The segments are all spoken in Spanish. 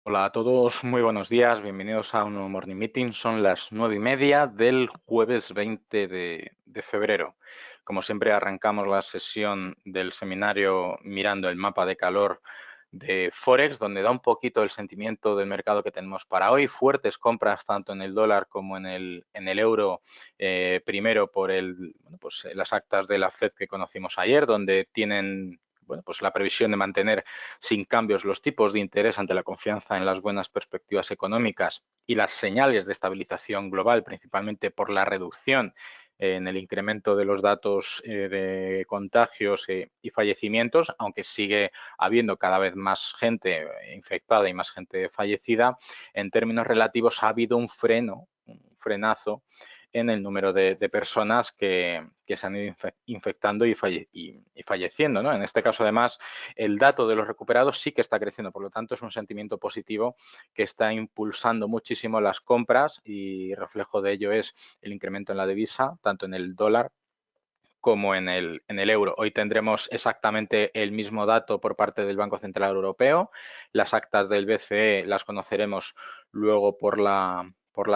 Hola a todos, muy buenos días, bienvenidos a un nuevo Morning Meeting. Son las 9:30 del jueves 20 de febrero. Como siempre, arrancamos la sesión del seminario mirando el mapa de calor de Forex, donde da un poquito el sentimiento del mercado que tenemos para hoy. Fuertes compras tanto en el dólar como en el euro, primero por las actas de la Fed que conocimos ayer, donde tienen pues la previsión de mantener sin cambios los tipos de interés ante la confianza en las buenas perspectivas económicas y las señales de estabilización global, principalmente por la reducción en el incremento de los datos de contagios y fallecimientos, aunque sigue habiendo cada vez más gente infectada y más gente fallecida, en términos relativos ha habido un frenazo en el número de personas que se han ido infectando y falleciendo, ¿no? En este caso, además, el dato de los recuperados sí que está creciendo, por lo tanto, es un sentimiento positivo que está impulsando muchísimo las compras y reflejo de ello es el incremento en la divisa, tanto en el dólar como en el euro. Hoy tendremos exactamente el mismo dato por parte del Banco Central Europeo. Las actas del BCE las conoceremos luego por la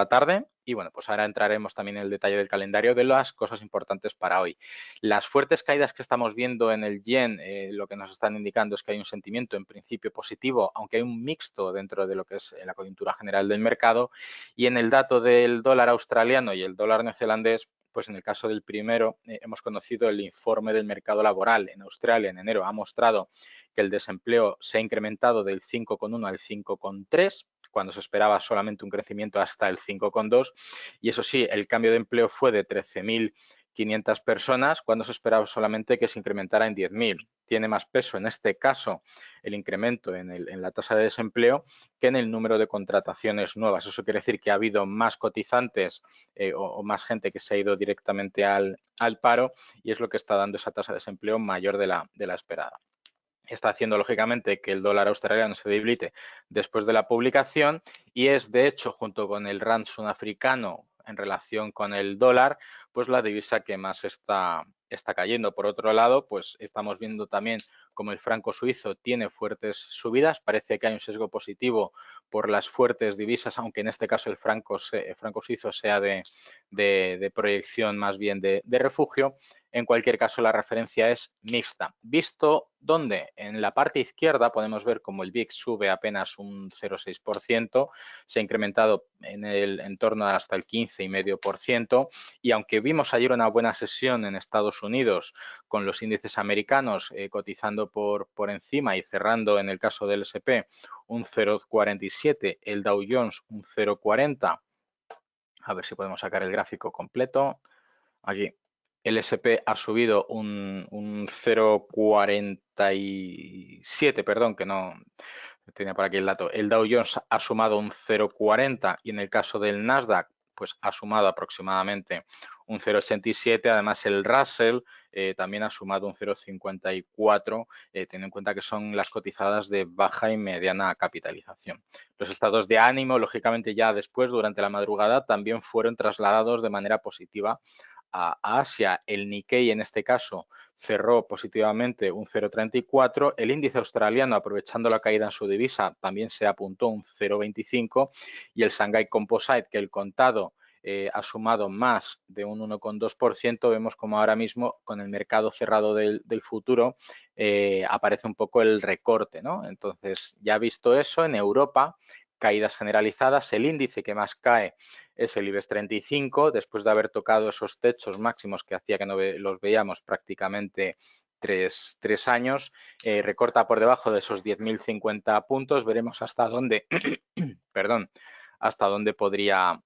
tarde. Y bueno, pues ahora entraremos también en el detalle del calendario de las cosas importantes para hoy. Las fuertes caídas que estamos viendo en el yen, lo que nos están indicando es que hay un sentimiento en principio positivo, aunque hay un mixto dentro de lo que es la coyuntura general del mercado. Y en el dato del dólar australiano y el dólar neozelandés, pues en el caso del primero hemos conocido el informe del mercado laboral en Australia en enero. Ha mostrado que el desempleo se ha incrementado del 5,1 al 5,3, cuando se esperaba solamente un crecimiento hasta el 5,2. Y eso sí, el cambio de empleo fue de 13.500 personas, cuando se esperaba solamente que se incrementara en 10.000. Tiene más peso en este caso el incremento en la tasa de desempleo que en el número de contrataciones nuevas. Eso quiere decir que ha habido más cotizantes o más gente que se ha ido directamente al paro, y es lo que está dando esa tasa de desempleo mayor de la esperada. Está haciendo, lógicamente, que el dólar australiano se debilite después de la publicación y es, de hecho, junto con el rand sudafricano en relación con el dólar, pues la divisa que más está cayendo. Por otro lado, pues estamos viendo también como el franco suizo tiene fuertes subidas. Parece que hay un sesgo positivo por las fuertes divisas, aunque en este caso el franco suizo sea de proyección más bien de refugio. En cualquier caso, la referencia es mixta. ¿Visto dónde? En la parte izquierda podemos ver cómo el VIX sube apenas un 0,6%, se ha incrementado en torno a hasta el 15,5%, y aunque vimos ayer una buena sesión en Estados Unidos con los índices americanos cotizando por encima y cerrando en el caso del S&P un 0,47, el Dow Jones un 0,40, a ver si podemos sacar el gráfico completo. Aquí el SP ha subido un 0,47, perdón, que no tenía por aquí el dato. El Dow Jones ha sumado un 0,40 y en el caso del Nasdaq, pues ha sumado aproximadamente un 0,87. Además, el Russell también ha sumado un 0,54, teniendo en cuenta que son las cotizadas de baja y mediana capitalización. Los estados de ánimo, lógicamente, ya después, durante la madrugada, también fueron trasladados de manera positiva a Asia. El Nikkei, en este caso, cerró positivamente un 0,34. El índice australiano, aprovechando la caída en su divisa, también se apuntó un 0,25. Y el Shanghai Composite, que el contado ha sumado más de un 1,2%, vemos como ahora mismo con el mercado cerrado del futuro aparece un poco el recorte, ¿no? Entonces, ya visto eso, en Europa, caídas generalizadas. El índice que más cae es el IBEX 35, después de haber tocado esos techos máximos que hacía que no los veíamos prácticamente tres años, recorta por debajo de esos 10.050 puntos. Veremos hasta dónde, perdón, hasta dónde podría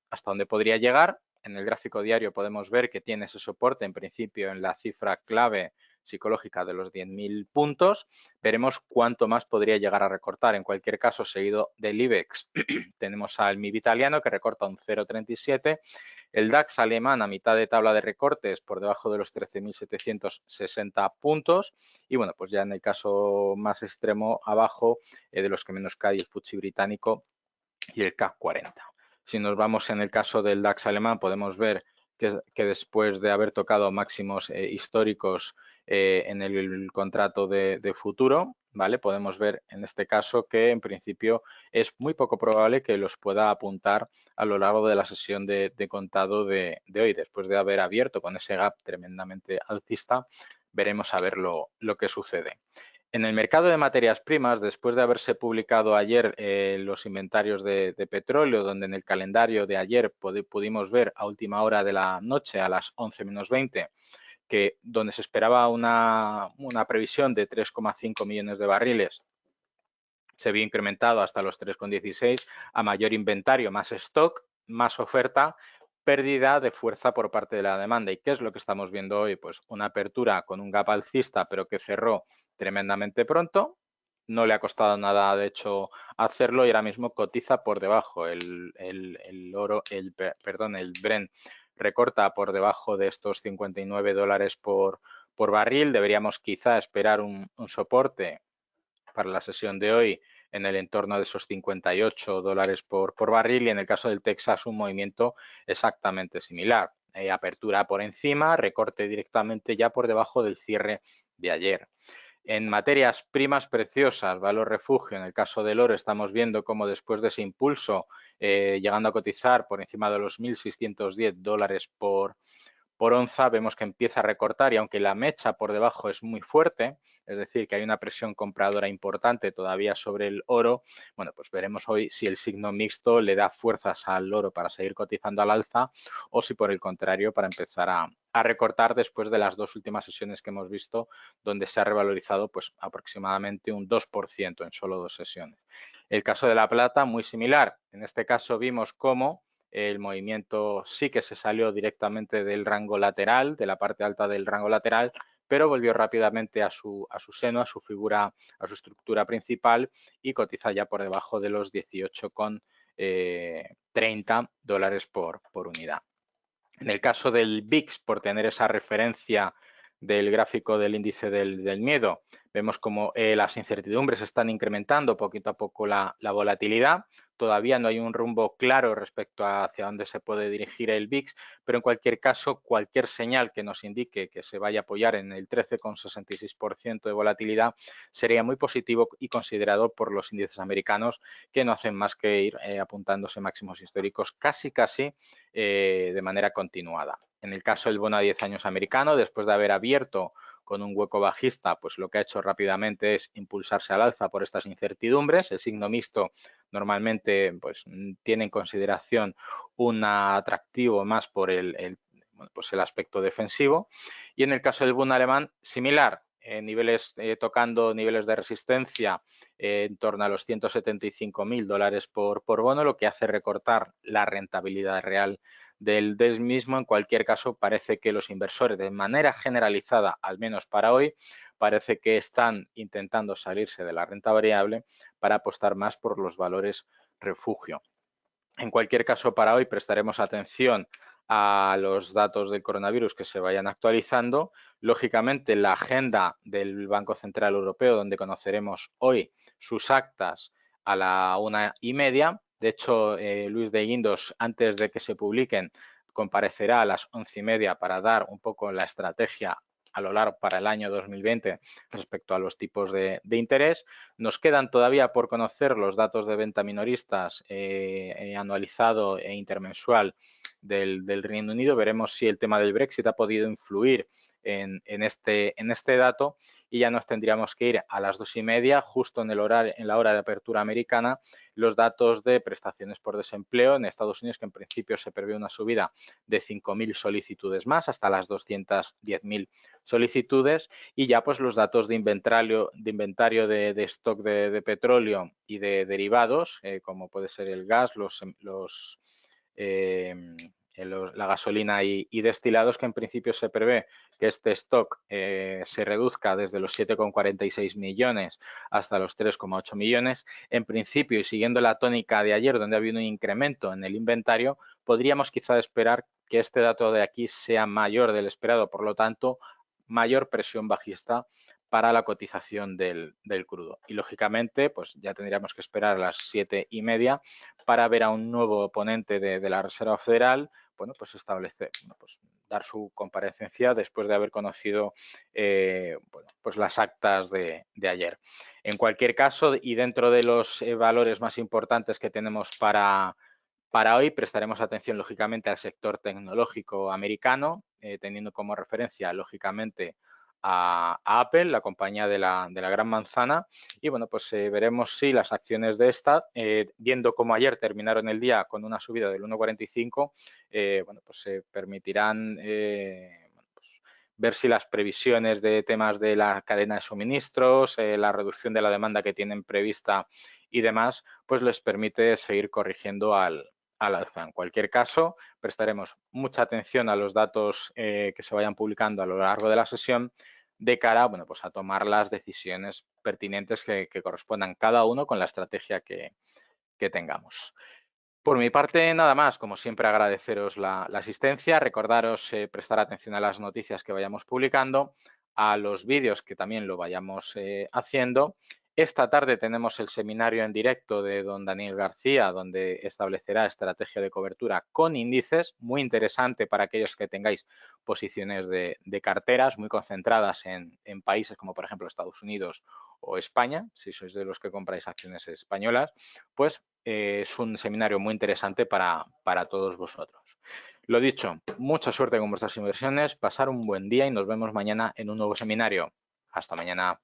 llegar. En el gráfico diario podemos ver que tiene ese soporte en principio en la cifra clave psicológica de los 10.000 puntos. Veremos cuánto más podría llegar a recortar. En cualquier caso, seguido del IBEX, tenemos al MIB italiano que recorta un 0,37. El DAX alemán a mitad de tabla de recortes por debajo de los 13.760 puntos. Y bueno, pues ya en el caso más extremo abajo, de los que menos cae, el FTSE británico y el CAC 40. Si nos vamos en el caso del DAX alemán, podemos ver que después de haber tocado máximos históricos en el contrato de futuro, ¿vale? Podemos ver en este caso que en principio es muy poco probable que los pueda apuntar a lo largo de la sesión de contado de hoy. Después de haber abierto con ese gap tremendamente alcista, veremos a ver lo que sucede. En el mercado de materias primas, después de haberse publicado ayer los inventarios de petróleo, donde en el calendario de ayer pudimos ver a última hora de la noche, a las 11 menos 20, que donde se esperaba una previsión de 3,5 millones de barriles, se vio incrementado hasta los 3,16, a mayor inventario, más stock, más oferta, pérdida de fuerza por parte de la demanda. ¿Y qué es lo que estamos viendo hoy? Pues una apertura con un gap alcista, pero que cerró tremendamente pronto. No le ha costado nada, de hecho, hacerlo y ahora mismo cotiza por debajo. El Brent recorta por debajo de estos 59 dólares por barril. Deberíamos quizá esperar un soporte para la sesión de hoy en el entorno de esos 58 dólares por barril y en el caso del Texas un movimiento exactamente similar. Apertura por encima, recorte directamente ya por debajo del cierre de ayer. En materias primas preciosas, valor refugio, en el caso del oro estamos viendo cómo después de ese impulso, llegando a cotizar por encima de los 1.610 dólares por onza, vemos que empieza a recortar y aunque la mecha por debajo es muy fuerte, es decir, que hay una presión compradora importante todavía sobre el oro, bueno, pues veremos hoy si el signo mixto le da fuerzas al oro para seguir cotizando al alza o si por el contrario para empezar a recortar después de las dos últimas sesiones que hemos visto donde se ha revalorizado pues aproximadamente un 2% en solo dos sesiones. El caso de la plata muy similar. En este caso vimos cómo el movimiento sí que se salió directamente del rango lateral, de la parte alta del rango lateral, pero volvió rápidamente a su seno, a su figura, a su estructura principal y cotiza ya por debajo de los 18,30 dólares por unidad. En el caso del VIX, por tener esa referencia del gráfico del índice del miedo, vemos como las incertidumbres están incrementando poquito a poco la volatilidad. Todavía no hay un rumbo claro respecto a hacia dónde se puede dirigir el VIX, pero en cualquier caso, cualquier señal que nos indique que se vaya a apoyar en el 13,66% de volatilidad sería muy positivo y considerado por los índices americanos, que no hacen más que ir apuntándose máximos históricos casi de manera continuada. En el caso del bono a 10 años americano, después de haber abierto con un hueco bajista, pues lo que ha hecho rápidamente es impulsarse al alza por estas incertidumbres. El signo mixto normalmente pues, tiene en consideración un atractivo más por el aspecto defensivo. Y en el caso del bono alemán, similar, tocando niveles de resistencia en torno a los 175.000 dólares por bono, lo que hace recortar la rentabilidad real del mismo. En cualquier caso, parece que los inversores, de manera generalizada, al menos para hoy, parece que están intentando salirse de la renta variable para apostar más por los valores refugio. En cualquier caso, para hoy prestaremos atención a los datos del coronavirus que se vayan actualizando. Lógicamente, la agenda del Banco Central Europeo, donde conoceremos hoy sus actas a la 1:30. De hecho, Luis de Guindos, antes de que se publiquen, comparecerá a las 11:30 para dar un poco la estrategia a lo largo para el año 2020 respecto a los tipos de interés. Nos quedan todavía por conocer los datos de venta minoristas anualizado e intermensual del Reino Unido. Veremos si el tema del Brexit ha podido influir en este dato y ya nos tendríamos que ir a las 2:30, justo en la hora de apertura americana, los datos de prestaciones por desempleo en Estados Unidos, que en principio se prevé una subida de 5.000 solicitudes más hasta las 210.000 solicitudes y ya pues los datos de inventario de stock de petróleo y de derivados, como puede ser el gas, la gasolina y destilados, que en principio se prevé que este stock se reduzca desde los 7,46 millones hasta los 3,8 millones. En principio, y siguiendo la tónica de ayer, donde ha habido un incremento en el inventario, podríamos quizá esperar que este dato de aquí sea mayor del esperado, por lo tanto, mayor presión bajista para la cotización del crudo. Y lógicamente, pues ya tendríamos que esperar a las 7:30 para ver a un nuevo ponente de la Reserva Federal, bueno, pues establecer, pues dar su comparecencia después de haber conocido bueno, pues las actas de ayer. En cualquier caso, y dentro de los valores más importantes que tenemos para hoy, prestaremos atención, lógicamente, al sector tecnológico americano, teniendo como referencia, lógicamente, a Apple, la compañía de la gran manzana, y bueno, pues veremos si las acciones de esta, viendo como ayer terminaron el día con una subida del 1,45, bueno, pues se permitirán ver si las previsiones de temas de la cadena de suministros, la reducción de la demanda que tienen prevista y demás, pues les permite seguir corrigiendo al alza. En cualquier caso, prestaremos mucha atención a los datos que se vayan publicando a lo largo de la sesión de cara, bueno, pues a tomar las decisiones pertinentes que correspondan cada uno con la estrategia que tengamos. Por mi parte, nada más. Como siempre, agradeceros la asistencia, recordaros prestar atención a las noticias que vayamos publicando, a los vídeos que también lo vayamos haciendo. Esta tarde tenemos el seminario en directo de don Daniel García, donde establecerá estrategia de cobertura con índices, muy interesante para aquellos que tengáis posiciones de carteras muy concentradas en países como, por ejemplo, Estados Unidos o España, si sois de los que compráis acciones españolas, pues es un seminario muy interesante para todos vosotros. Lo dicho, mucha suerte con vuestras inversiones, pasar un buen día y nos vemos mañana en un nuevo seminario. Hasta mañana.